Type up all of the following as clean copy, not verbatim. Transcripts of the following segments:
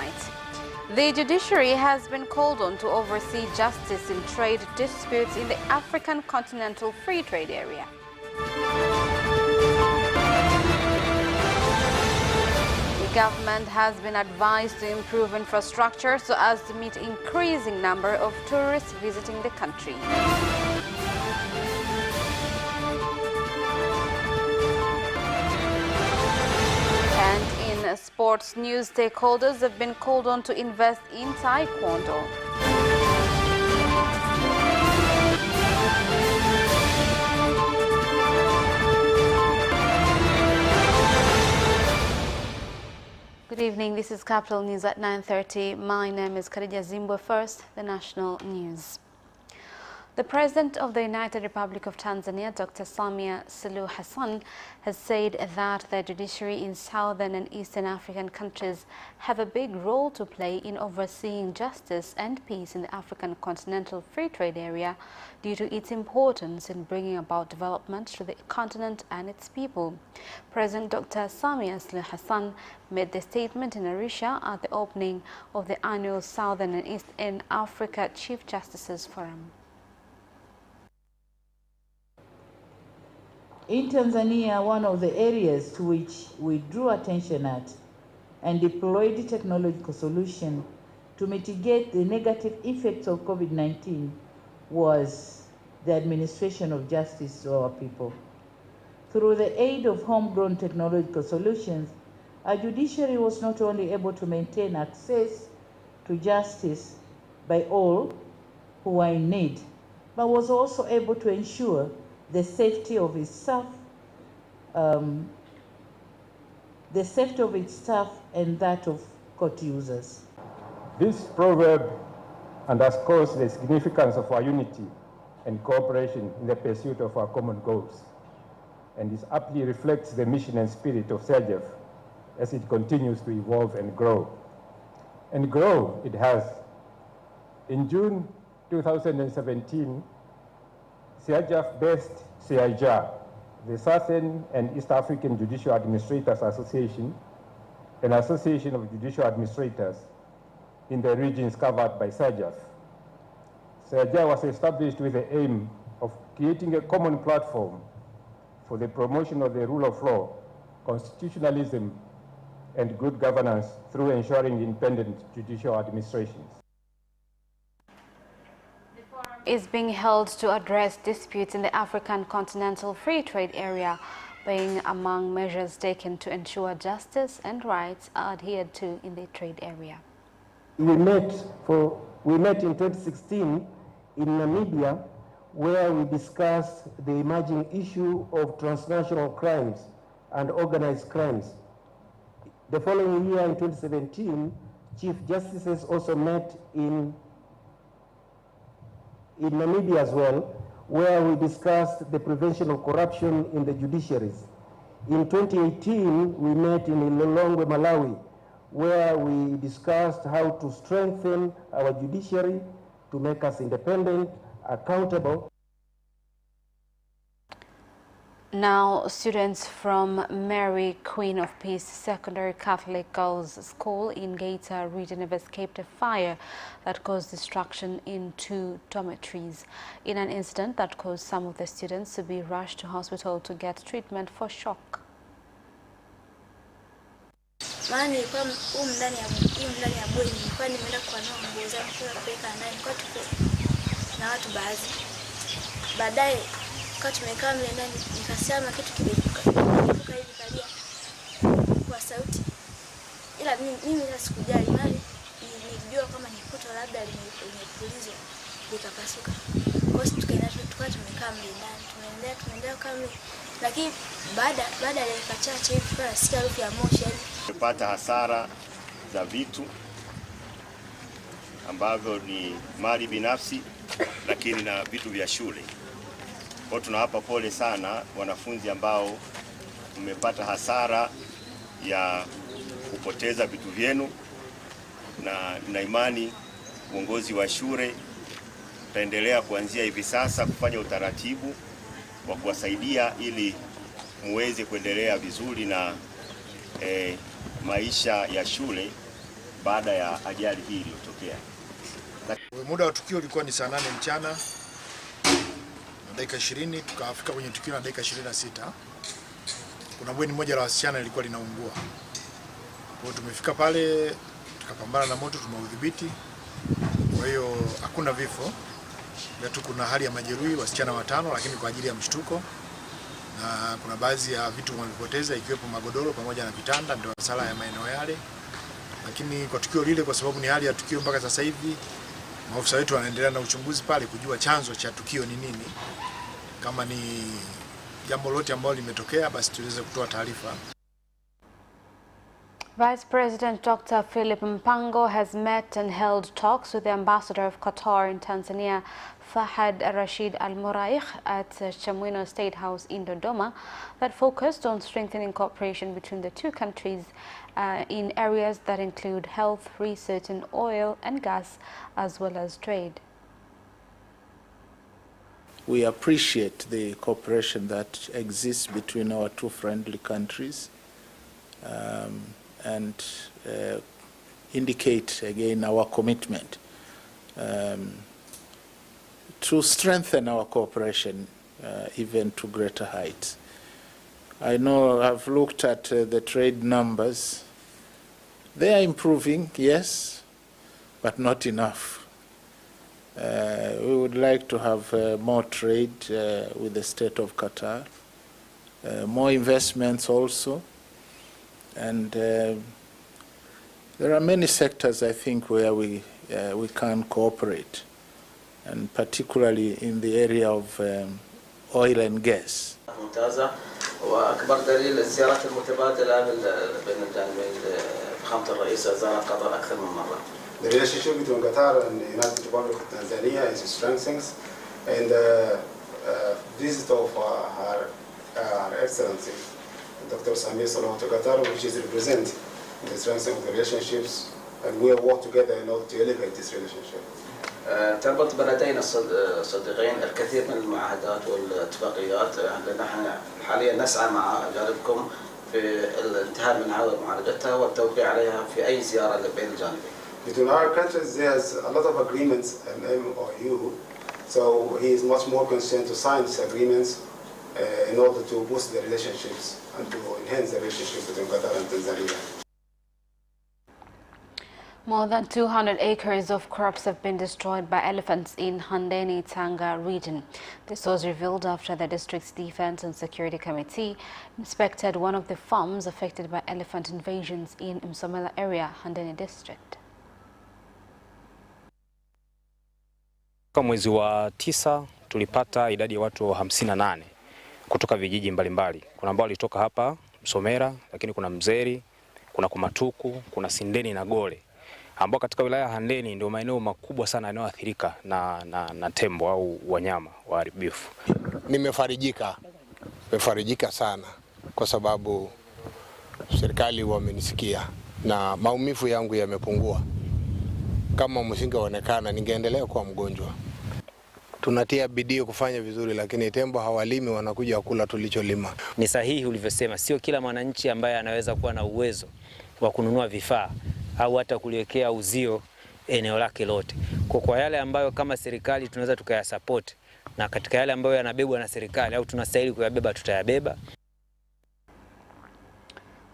rights. The judiciary has been called on to oversee justice in trade disputes in the African Continental Free Trade Area. The government has been advised to improve infrastructure so as to meet increasing number of tourists visiting the country. And in sports news, stakeholders have been called on to invest in Taekwondo. Good evening, this is Capital News at 9:30. My name is Khadija Zimbwe. First, the national news. The President of the United Republic of Tanzania, Dr. Samia Suluhu Hassan, has said that the judiciary in southern and eastern African countries have a big role to play in overseeing justice and peace in the African Continental Free Trade Area due to its importance in bringing about development to the continent and its people. President Dr. Samia Suluhu Hassan made the statement in Arusha at the opening of the annual Southern and Eastern Africa Chief Justices Forum. In Tanzania, one of the areas to which we drew attention at and deployed technological solution to mitigate the negative effects of COVID-19 was the administration of justice to our people. Through the aid of homegrown technological solutions, our judiciary was not only able to maintain access to justice by all who are in need, but was also able to ensure the safety of its staff, and that of court users. This proverb underscores the significance of our unity and cooperation in the pursuit of our common goals, and it aptly reflects the mission and spirit of SEAJEF as it continues to evolve and grow. And grow it has. In June 2017, SEAJEF based SEAJA, the Southern and East African Judicial Administrators Association, an association of judicial administrators in the regions covered by SEAJEF. SEAJA was established with the aim of creating a common platform for the promotion of the rule of law, constitutionalism, and good governance through ensuring independent judicial administrations. Is being held to address disputes in the African Continental Free Trade Area, being among measures taken to ensure justice and rights are adhered to in the trade area. We met in 2016 in Namibia, where we discussed the emerging issue of transnational crimes and organized crimes. The following year, in 2017, Chief Justices also met in Namibia as well, where we discussed the prevention of corruption in the judiciaries. In 2018, we met in Lilongwe, Malawi, where we discussed how to strengthen our judiciary to make us independent, accountable. Now, students from Mary Queen of Peace Secondary Catholic Girls School in Geita region have escaped a fire that caused destruction in 2 dormitories in an incident that caused some of the students to be rushed to hospital to get treatment for shock. Maana nilikuwa ndani ya bweni, nilikuwa nimeenda kuanua nguo zangu kupeleka ndani kwa tuko na watu baadhi. Baadaye wakati tumekaa mle ndani nikasema kitu kimefuka hivi kalia kwa sauti. Ila mimi sikujali, bali nilijua kama ni kuto labda limepulizwa likapasuka. Kwa hiyo tukaenda tumekaa mle ndani, tunaendelea kama, lakini baada ya dakika chache hivi tukasikia harufu ya moshi. Tumepata hasara za vitu ambavyo ni mali binafsi, lakini na vitu vya shule. Kwa tunawapa pole sana wanafunzi ambao mmepata hasara ya kupoteza vitu vyenu, na imani uongozi wa shule utaendelea kuanzia hivi sasa kufanya utaratibu wa kuwasaidia ili muweze kuendelea vizuri na maisha ya shule baada ya ajali hii iliyotokea. Muda wa tukio ulikuwa ni saa 8 mchana na dakika 20, tukafika kwenye tukio na dakika 26. Kuna bweni moja la wasichana lilikuwa linaungua. Kwa hiyo tumefika pale tukapambana na moto, tumeudhibiti. Kwa hiyo hakuna vifo. Yetu kuna hali ya majeruhi wasichana 5 lakini kwa ajili ya mshtuko, na kuna baadhi ya vitu wamepoteza ikiwepo magodoro pamoja na vitanda, ndio hasara ya maeneo yale. Lakini kwa tukio lile, kwa sababu ni hali ya tukio mpaka sasa hivi, maafisa wetu wanaendelea na uchunguzi pale kujua chanzo cha tukio ni nini. Kama ni jambo lote ambalo limetokea, basi tuweze kutoa taarifa. Vice President Dr. Philip Mpango has met and held talks with the ambassador of Qatar in Tanzania, Fahad Rashid Al Muraikh, at Chamwino State House in Dodoma, that focused on strengthening cooperation between the two countries in areas that include health, research in oil and gas, as well as trade. We appreciate the cooperation that exists between our two friendly countries, and indicate again our commitment to strengthen our cooperation even to greater heights. I know I've looked at the trade numbers. They are improving, yes, but not enough. We would like to have more trade with the state of Qatar, more investments also, and there are many sectors, I think, where we can cooperate, and particularly in the area of oil and gas. ممتازة، وأكبر دليل الزيارات المتبادلة بين الجانبين. فخامة الرئيس زار قطر أكثر من مرة. The relationship between Qatar and the United Republic of Tanzania is strengthening, and visit of Her Excellency Dr. Samir Salman to Qatar, which is represent the strengthening of the relationships, and we will work together in order to elevate this relationship. تربط بلدينا الصديقين الكثير من المعاهدات والاتفاقيات. نحن حاليا نسعى مع جانبكم في الانتهاء من معالجتها والتوقيع عليها في أي زيارة بين الجانبين. Between our countries, there's a lot of agreements and MOU, so he is much more concerned to sign these agreements in order to boost the relationships and to enhance the relationship between Qatar and Tanzania. More than 200 acres of crops have been destroyed by elephants in Handeni, Tanga region. This was revealed after the district's Defense and Security Committee inspected one of the farms affected by elephant invasions in Msomela area, Handeni district. Kwa mwezi wa 9 tulipata idadi ya watu 58 kutoka vijiji mbalimbali. Kuna ambao walitoka hapa Msomera, lakini kuna Mzeri, kuna Kumatuku, kuna Sindeni na Gole, ambao katika wilaya Handeni ndio maeneo makubwa sana yanayoathirika na tembo au wanyama waharibifu. Nimefarijika sana kwa sababu serikali wamenisikia na maumivu yangu yamepungua. Kama msingeonekana ningeendelea kuwa mgonjwa. Tunatia bidii kufanya vizuri, lakini tembo hawalimi, wanakuja kula tulicholima. Ni sahihi ulivyosema, sio kila mwananchi ambaye anaweza kuwa na uwezo wa kununua vifaa au hata kuliwekea uzio eneo lake lote. Kwa yale ambayo kama serikali tunaweza tukayasupport, na katika yale ambayo yanabebwa na serikali au tunastahili kuyabeba tutayabeba.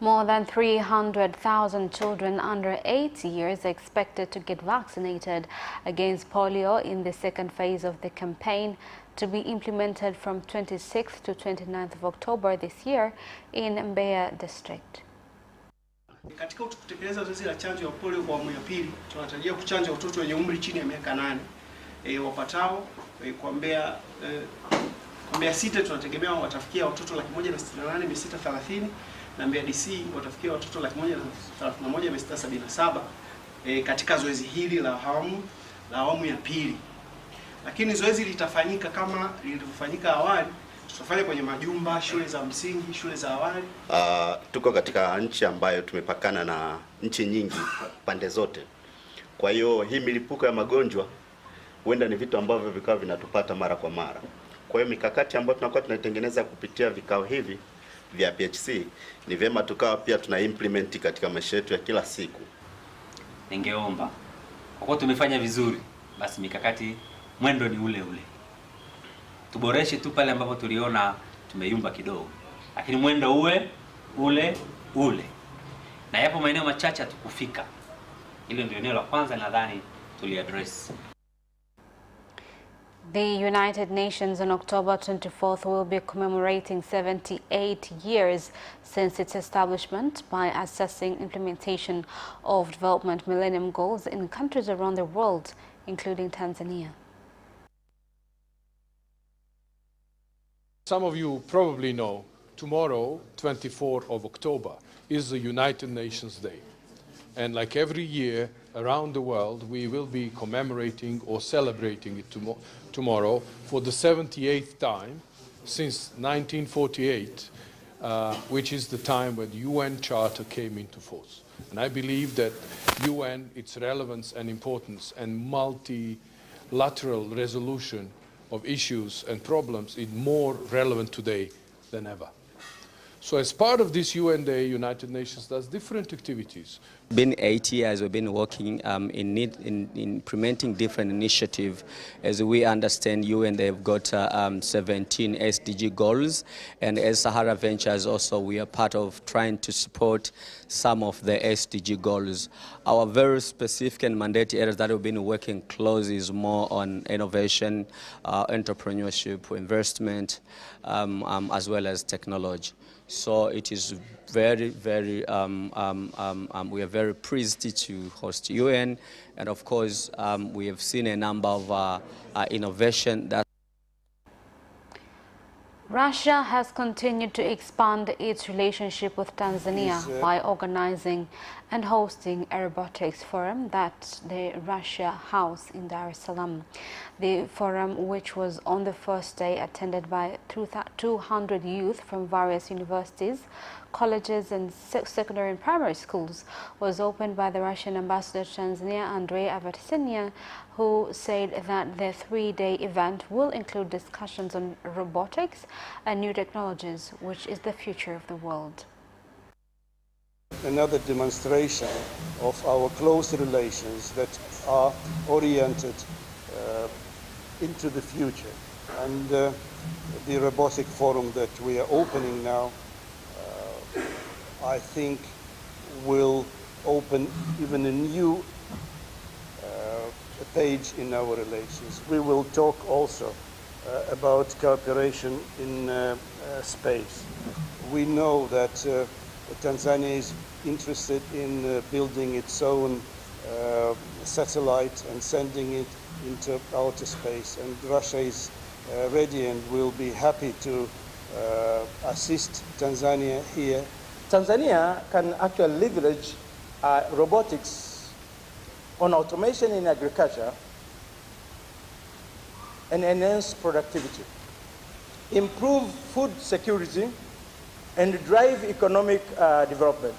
More than 300,000 children under 8 years are expected to get vaccinated against polio in the second phase of the campaign to be implemented from 26th to 29th of October this year in Mbeya district. Katika kutekeleza zoezi la chanjo ya polio kwa awamu ya pili, tunatarajia kuchanja watoto wenye umri chini ya miaka 8 wapatao kwa Mbeya City tunategemea watafikia watoto 168,630, na Mbeya DC watafikia watoto 131,677 katika zoezi hili la awamu ya pili. Lakini zoezi litafanyika kama lilivyofanyika awali. Tutafanya kwenye majumba, shule za msingi, shule za awali. Tuko katika nchi ambayo tumepakana na nchi nyingi pande zote. Kwa hiyo hii milipuko ya magonjwa huenda ni vitu ambavyo vikao vinatupata mara kwa mara. Kwa hiyo mikakati ambayo tunakuwa tunaitengeneza kupitia vikao hivi vya PHC ni vyema tukawa pia tuna implement katika maisha yetu ya kila siku. ningeomba kwa kuwa tumefanya vizuri, basi mikakati mwendo ni ule ule. Tuboreshe tu pale ambapo tuliona tumeyumba kidogo, lakini mwendo ule ule. Na yapo maeneo machache tukufika. Hilo ndio eneo la kwanza nadhani tuliaddress. The United Nations on October 24th will be commemorating 78 years since its establishment by assessing implementation of Development Millennium Goals in countries around the world, including Tanzania. Some of you probably know, tomorrow, 24th of October, is the United Nations Day. And like every year around the world, we will be commemorating or celebrating it tomorrow for the 78th time since 1948, which is the time when the UN Charter came into force. And I believe that UN, its relevance and importance and multilateral resolution of issues and problems is more relevant today than ever. So as part of this UN Day, United Nations does different activities. Been 8 years we've been working in implementing different initiatives. As we understand, UN, they've got 17 SDG goals, and as Sahara Ventures also, we are part of trying to support some of the SDG goals. Our very specific and mandatory areas that we've been working closely is more on innovation, entrepreneurship, investment, as well as technology. So it is very, very, we are very pleased to host UN, and of course we have seen a number of innovation that Russia has continued to expand its relationship with Tanzania by organizing and hosting a robotics forum at the Russia House in Dar es Salaam. The forum, which was on the first day attended by 200 youth from various universities, colleges and secondary and primary schools, was opened by the Russian ambassador to Tanzania, Andrei Avatsenia, who said that the 3-day event will include discussions on robotics and new technologies, which is the future of the world. Another demonstration of our close relations that are oriented into the future. And the robotic forum that we are opening now, I think will open even a new page in our relations. We will talk also about cooperation in space. We know that Tanzania is interested in building its own satellite and sending it into outer space, and Russia is ready and will be happy to assist Tanzania here. Tanzania can actually leverage robotics on automation in agriculture and enhance productivity, improve food security, and drive economic development.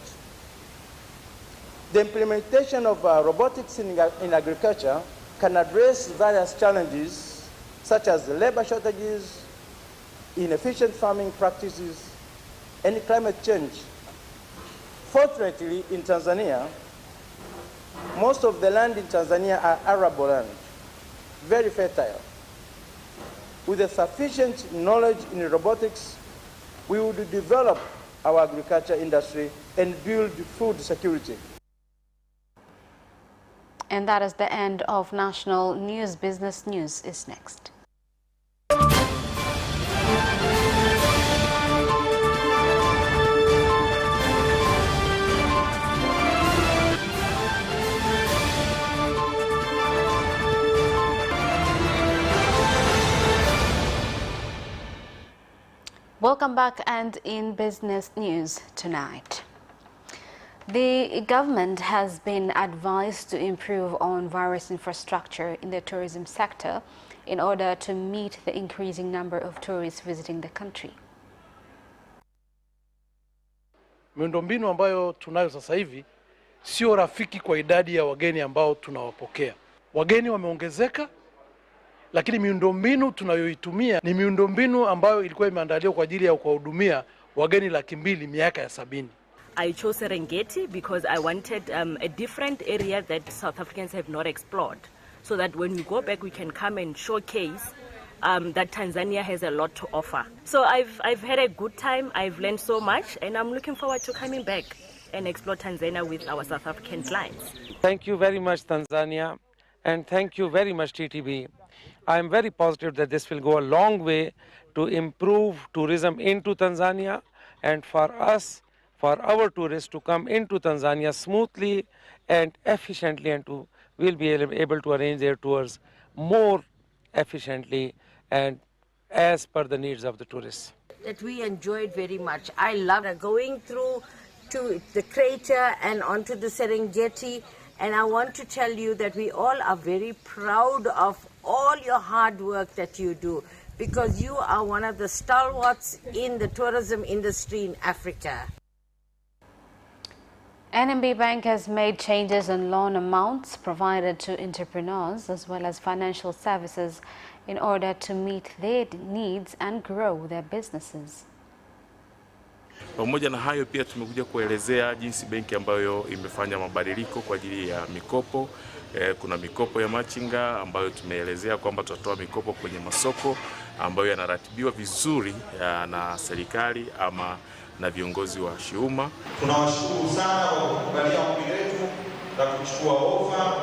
The implementation of robotics in agriculture can address various challenges such as labor shortages, inefficient farming practices, and climate change. Fortunately, in Tanzania, most of the land in Tanzania are arable land, very fertile. With a sufficient knowledge in robotics, we would develop our agriculture industry and build food security. And that is the end of National News. Business News is next. Welcome back, and in business news tonight. The government has been advised to improve on various infrastructure in the tourism sector in order to meet the increasing number of tourists visiting the country. Miundombinu ambayo tunayo sasa hivi sio rafiki kwa idadi ya wageni ambao tunawapokea. Wageni wameongezeka, lakini miundombinu tunayoitumia ni miundombinu ambayo ilikuwa imeandaliwa kwa ajili ya kuwahudumia wageni 200,000 miaka ya 70. I chose Serengeti because I wanted a different area that South Africans have not explored, so that when we go back we can come and showcase that Tanzania has a lot to offer. So I've had a good time, I've learned so much, and I'm looking forward to coming back and explore Tanzania with our South African clients. Thank you very much, Tanzania, and thank you very much, TTV. I'm very positive that this will go a long way to improve tourism into Tanzania, and for us, for our tourists to come into Tanzania smoothly and efficiently, and we'll be able to arrange their tours more efficiently and as per the needs of the tourists. That we enjoyed very much. I loved going through to the crater and onto the Serengeti, and I want to tell you that we all are very proud of all your hard work that you do, because you are one of the stalwarts in the tourism industry in Africa. NMB Bank has made changes in loan amounts provided to entrepreneurs as well as financial services in order to meet their needs and grow their businesses. Pamoja na hayo pia tumekuja kuelezea jinsi benki ambayo imefanya mabadiliko kwa ajili ya mikopo. Kuna mikopo ya machinga ambayo tumeelezea kwamba tutatoa mikopo kwenye masoko ambayo yanaratibiwa vizuri na serikali ama na viongozi wa shiuma. Tunawashukuru sana kwa kukubalia ombi letu la kuchukua ofa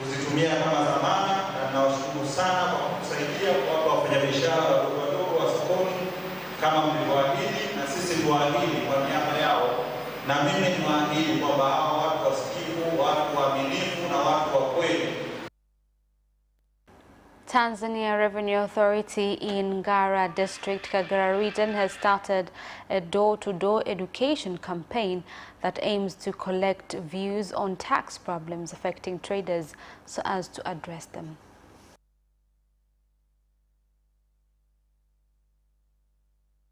kuzitumia kama dhamana, na tunawashukuru sana kwa kusaidia kwa wafanyabiashara wadogo wa sokoni kama mlivyoahidi, na sisi tuahidi kwa niaba yao, na mimi niwaahidi kwamba hao watu wasikivu, watu waaminifu na watu wa kweli. Tanzania Revenue Authority in Ngara District, Kagera region has started a door-to-door education campaign that aims to collect views on tax problems affecting traders so as to address them.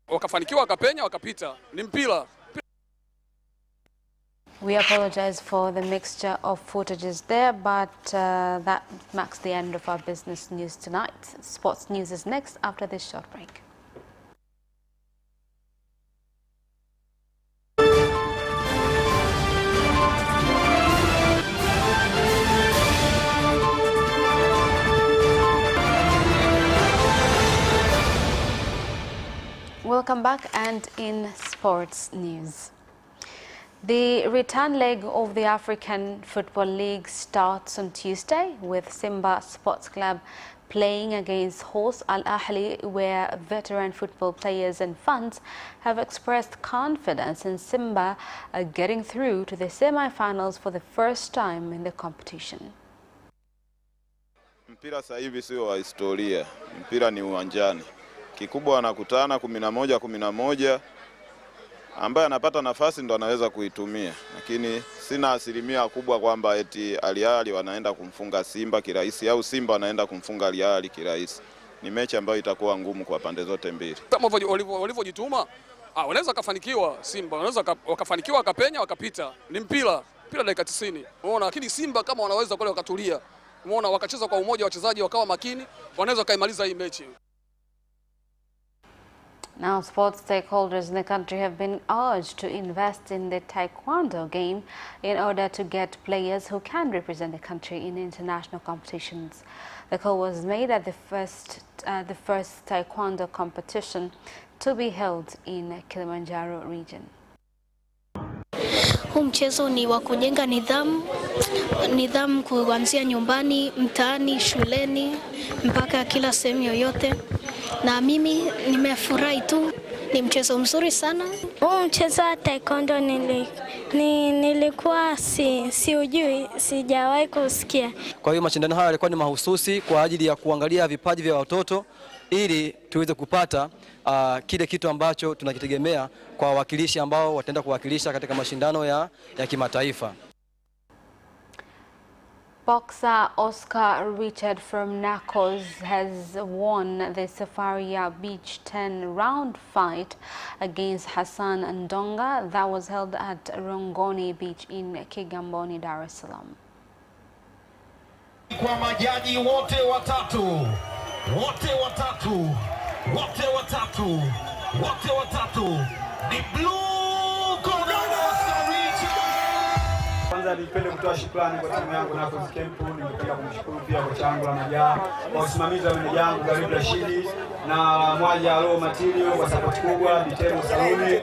Wakafanikiwa, wakapenya, wakapita. Ni mpira. We apologize for the mixture of footages there, but that marks the end of our business news tonight. Sports news is next after this short break. Welcome back, and in sports news. The return leg of the African Football League starts on Tuesday with Simba Sports Club playing against host Al Ahly, where veteran football players and fans have expressed confidence in Simba getting through to the semi-finals for the first time in the competition. Mpira sasa hivi sio wa historia, mpira ni uwanjani. Kikubwa wanakutana 11 ambaye anapata nafasi ndo anaweza kuitumia, lakini sina asilimia kubwa kwamba eti Al Ahly wanaenda kumfunga Simba kirahisi au Simba wanaenda kumfunga Al Ahly kirahisi. Ni mechi ambayo itakuwa ngumu kwa pande zote mbili. Kama walivyojituma, wanaweza kafanikiwa Simba, wanaweza wakafanikiwa, wakapenya, wakapita. Ni mpira dakika 90. Unaona, lakini Simba kama wanaweza kule wakatulia, unaona, wakacheza kwa umoja, wachezaji wakawa makini, wanaweza kaimaliza hii mechi. Now, sports stakeholders in the country have been urged to invest in the taekwondo game in order to get players who can represent the country in international competitions. The call was made at the first taekwondo competition to be held in Kilimanjaro region. Huu mchezo ni wa kujenga nidhamu kuanzia nyumbani, mtaani, shuleni mpaka kila sehemu yoyote. Na mimi nimefurahi tu, ni mchezo mzuri sana. Huu mchezo wa taekwondo nilikuwa siujui, sijawahi kusikia. Kwa hiyo mashindano haya yalikuwa ni mahususi kwa ajili ya kuangalia vipaji vya watoto ili tuweze kupata kile kitu ambacho tunakitegemea kwa wawakilishi ambao wataenda kuwakilisha katika mashindano ya kimataifa. Boxer Oscar Richard from Narcos has won the Safaria Beach 10 round fight against Hassan Ndonga that was held at Rongoni Beach in Kigamboni, Dar es Salaam. Kwa majaji wote watatu ni blue corner. kwanza nipende kutoa shukrani kwa timu yangu na Coach Kempu. Ningependa kumshukuru pia kocha wangu la Majaa, kwa usimamizi wa meneja yangu Garibu Rashidi na mwaja Alo Material kwa support kubwa, Bitemo Saluni.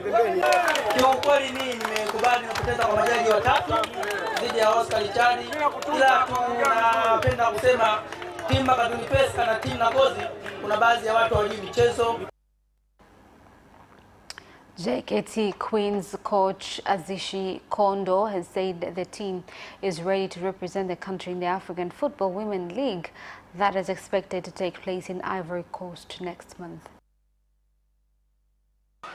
Kiukweli mimi nimekubali kupoteza kwa majaji watatu dhidi ya Oscar Chadi, ila tunapenda kusema timu Makaduni Pesca na timu Nakozi kuna baadhi ya watu hawajui michezo. JKT Queens coach Azishi Kondo has said the team is ready to represent the country in the African Football Women League that is expected to take place in Ivory Coast next month.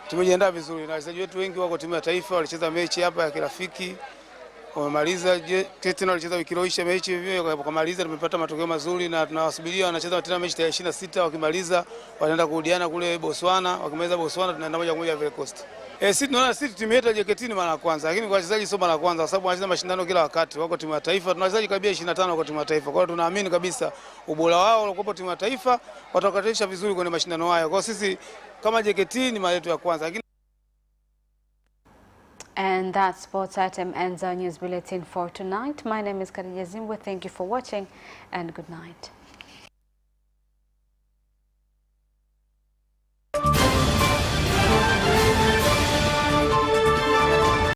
Tumejiandaa vizuri na wachezaji wetu wengi wako timu ya taifa, walicheza mechi hapa ya kirafiki. Wamemaliza tena walicheza wiki iliyopita mechi hivyo wakamaliza, tumepata matokeo mazuri na tunawasubiria wanacheza tena mechi ya 26, wakimaliza wanaenda kurudiana kule Botswana, wakimaliza Botswana tunaenda moja kwa moja Ivory Coast. Sisi tunaona sisi timu yetu ya JKT ni mara ya kwanza, lakini kwa wachezaji sio mara ya kwanza kwa sababu wanacheza mashindano kila wakati. Wako timu ya taifa, tuna wachezaji karibia 25 kwa timu ya taifa. Kwa hiyo tunaamini kabisa ubora wao uliokuwa timu ya taifa watakatisha vizuri kwenye mashindano hayo. Kwa hiyo sisi kama JKT ni mara yetu ya kwanza. And that sports item ends our news bulletin for tonight. My name is Khadija Zimbwe. Thank you for watching and good night.